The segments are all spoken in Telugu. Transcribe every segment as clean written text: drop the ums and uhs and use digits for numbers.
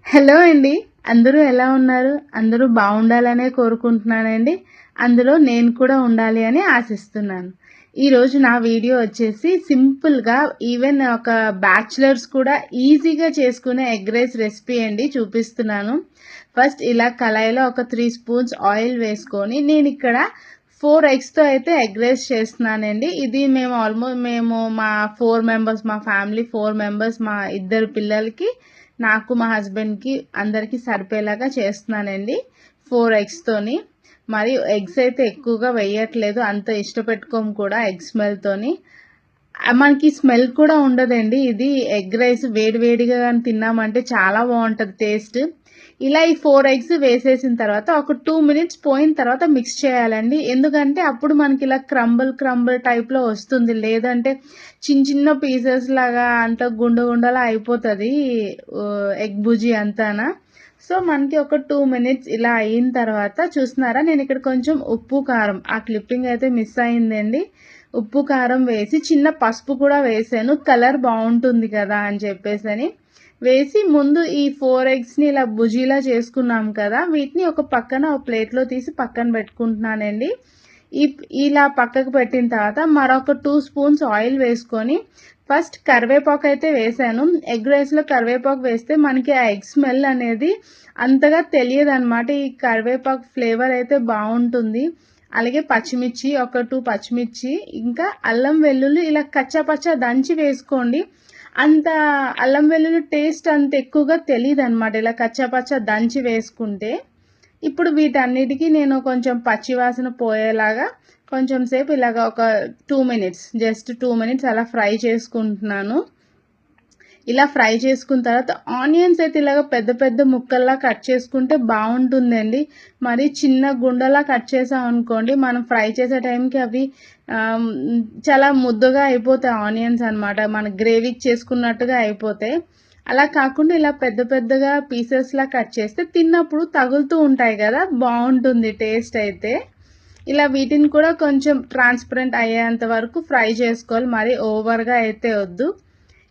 హలో అండి. అందరూ ఎలా ఉన్నారు? అందరూ బావుండాలనే కోరుకుంటున్నానండి. అందులో నేను కూడా ఉండాలి అని ఆశిస్తున్నాను. ఈరోజు నా వీడియో వచ్చేసి సింపుల్‌గా ఈవెన్ ఒక బ్యాచిలర్స్ కూడా ఈజీగా చేసుకునే ఎగ్ రైస్ రెసిపీ అండి చూపిస్తున్నాను. ఫస్ట్ ఇలా కళాయిలో ఒక 3 స్పూన్స్ ఆయిల్ వేసుకొని నేనిక్కడ 4 ఎగ్స్‌తో అయితే ఎగ్ రైస్ చేస్తున్నానండి. ఇది మేము మా 4 మెంబర్స్ మా ఫ్యామిలీ 4 మెంబర్స్ మా ఇద్దరు పిల్లలకి నాకు మా హస్బెండ్‌కి అందరికీ సరిపోయేలాగా చేస్తున్నానండి. 4 ఎగ్స్‌తోని. మరి ఎగ్స్ అయితే ఎక్కువగా వేయట్లేదు. అంత ఇష్టపెట్టుకోము కూడా ఎగ్ స్మెల్‌తోని. మనకి స్మెల్ కూడా ఉండదండి. ఇది ఎగ్ రైస్ వేడి వేడిగా గాని తిన్నామంటే చాలా బావుంటది టేస్ట్. ఇలా ఈ 4 ఎగ్స్ వేసేసిన తర్వాత ఒక 2 మినిట్స్ పోయిన తర్వాత మిక్స్ చేయాలండి. ఎందుకంటే అప్పుడు మనకి ఇలా క్రంబుల్ టైప్‌లో వస్తుంది. లేదంటే చిన్న పీసెస్ లాగా అంతా గుండలా అయిపోతది ఎగ్ బుర్జీ అంతానా. సో, మనకి ఒక 2 మినిట్స్ ఇలా అయిన తర్వాత చూస్తున్నారా నేనిక్కడ కొంచెం ఉప్పు, కారం ఆ క్లిప్పింగ్ అయితే మిస్ అయిందండి. ఉప్పు, కారం వేసి చిన్న పసుపు కూడా వేసాను. కలర్ బావుంటుంది కదా అని చెప్పేసని. వేసి ముందు ఈ 4 ఎగ్స్‌ని ఇలా బుర్జీలా చేసుకున్నాం కదా! వీటిని ఒక ప్లేట్‌లో తీసి పక్కన పెట్టుకుంటున్నానండి. ఇలా పక్కకు పెట్టిన తర్వాత మరొక 2 స్పూన్స్ ఆయిల్ వేసుకొని ఫస్ట్ కరివేపాకైతే వేసాను. ఎగ్ రైస్‌లో కరివేపాకు వేస్తే మనకి ఆ ఎగ్ స్మెల్ అనేది అంతగా తెలియదనమాట. ఈ కరివేపాకు ఫ్లేవర్ అయితే బావుంటుంది. అలాగే పచ్చిమిర్చి ఒక 2 పచ్చిమిర్చి, ఇంకా అల్లం వెల్లుల్లి ఇలా కచ్చాపచ్చా దంచి వేసుకోండి. అంత అల్లం వెల్లుల్లి టేస్ట్ అంత ఎక్కువగా తెలీదనమాట. ఇలా కచ్చాపచ్చా దంచి వేసుకుంటే. ఇప్పుడు వీటన్నిటికి నేను కొంచెం పచ్చి వాసన పోయేలాగా కొంచెం సేపు ఇలాగ ఒక 2 మినిట్స్ జస్ట్ 2 మినిట్స్ అలా ఫ్రై చేసుకుంటున్నాను. ఇలా ఫ్రై చేసుకున్న తర్వాత ఆనియన్స్ అయితే ఇలాగ పెద్ద ముక్కల్లా కట్ చేసుకుంటే బావుంటుందండి. మరి చిన్న గుండలా కట్ చేసామనుకోండి మనం ఫ్రై చేసే టైంకి అవి చాలా ముద్దగా అయిపోతాయి ఆనియన్స్ అనమాట. మన గ్రేవీకి చేసుకున్నట్టుగా అయిపోతాయి. అలా కాకుండా ఇలా పెద్దగా పీసెస్‌లా కట్ చేస్తే తిన్నప్పుడు తగులుతూ ఉంటాయి గదా! బావుంటుంది టేస్ట్ అయితే. ఇలా వీటిని కూడా కొంచెం ట్రాన్స్‌పరెంట్ అయ్యేంత వరకు ఫ్రై చేసుకోవాలి. మరి ఓవర్‌గా అయితే వద్దు.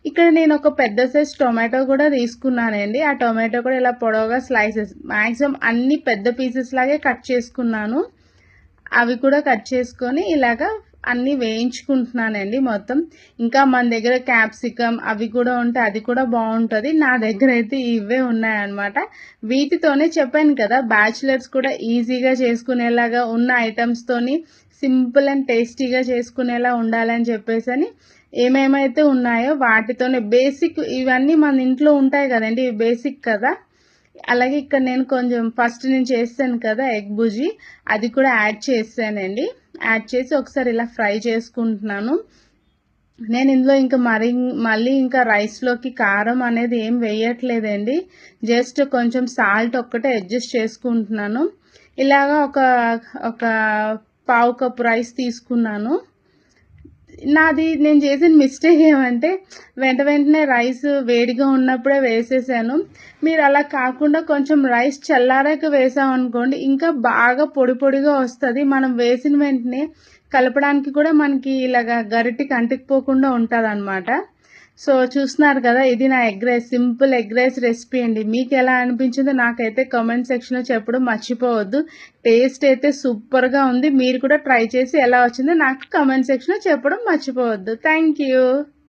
ఇక్కడ నేను ఒక పెద్ద సైజ్ టొమాటో కూడా తీసుకున్నానండి. ఆ టొమాటో కూడా ఇలా పొడవుగా స్లైసెస్ మాక్సిమం అన్ని పెద్ద పీసెస్ లాగే కట్ చేసుకున్నాను. అవి కూడా కట్ చేసుకొని ఇలాగా అన్నీ వేయించుకుంటున్నానండి మొత్తం. ఇంకా మన దగ్గర క్యాప్సికమ్ అవి కూడా ఉంటే అది కూడా బావుంటది. నా దగ్గర అయితే ఇవే ఉన్నాయన్నమాట. వీటితోనే చెప్పాను కదా! బ్యాచిలర్స్ కూడా ఈజీగా చేసుకునేలాగా ఉన్న ఐటెమ్స్‌తోని సింపుల్ అండ్ టేస్టీగా చేసుకునేలా ఉండాలని చెప్పేసని ఏమేమైతే ఉన్నాయో వాటితోనే బేసిక్ ఇవన్నీ మన ఇంట్లో ఉంటాయి కదండీ! ఇవి బేసిక్ కదా! అలాగే ఇక్కడ నేను కొంచెం ఫస్ట్ నేను చేశాను కదా ఎగ్ బుర్జీ అది కూడా యాడ్ చేశానండి. యాడ్ చేసి ఒకసారి ఇలా ఫ్రై చేసుకుంటున్నాను. నేను ఇందులో ఇంకా మళ్ళీ ఇంకా రైస్‌లోకి కారం అనేది ఏం వేయట్లేదండి. జస్ట్ కొంచెం సాల్ట్ ఒక్కటే అడ్జస్ట్ చేసుకుంటున్నాను. ఇలాగా ఒక పావు కప్పు రైస్ తీసుకున్నాను. నేను చేసిన మిస్టేక్ ఏమంటే వెంటనే రైస్ వేడిగా ఉన్నప్పుడే వేసేసాను. మీరు అలా కాకుండా కొంచెం రైస్ చల్లారాక వేసామనుకోండి ఇంకా బాగా పొడిగా వస్తది. మనం వేసిన వెంటనే కలపడానికి కూడా మనకి ఇలాగా గరిటెకి అంటుకుపోకుండా ఉంటదనమాట. సో, చూస్తున్నారు కదా! ఇది నా egg rice simple egg rice recipe అండి. మీకెలా అనిపించిందో నాకైతే కామెంట్ సెక్షన్‌లో చెప్పడం మర్చిపోవద్దు. టేస్ట్ అయితే సూపర్‌గా ఉంది. మీరు కూడా ట్రై చేసి ఎలా వచ్చిందో నాకు కామెంట్ సెక్షన్‌లో చెప్పడం మర్చిపోవద్దు. Thank you.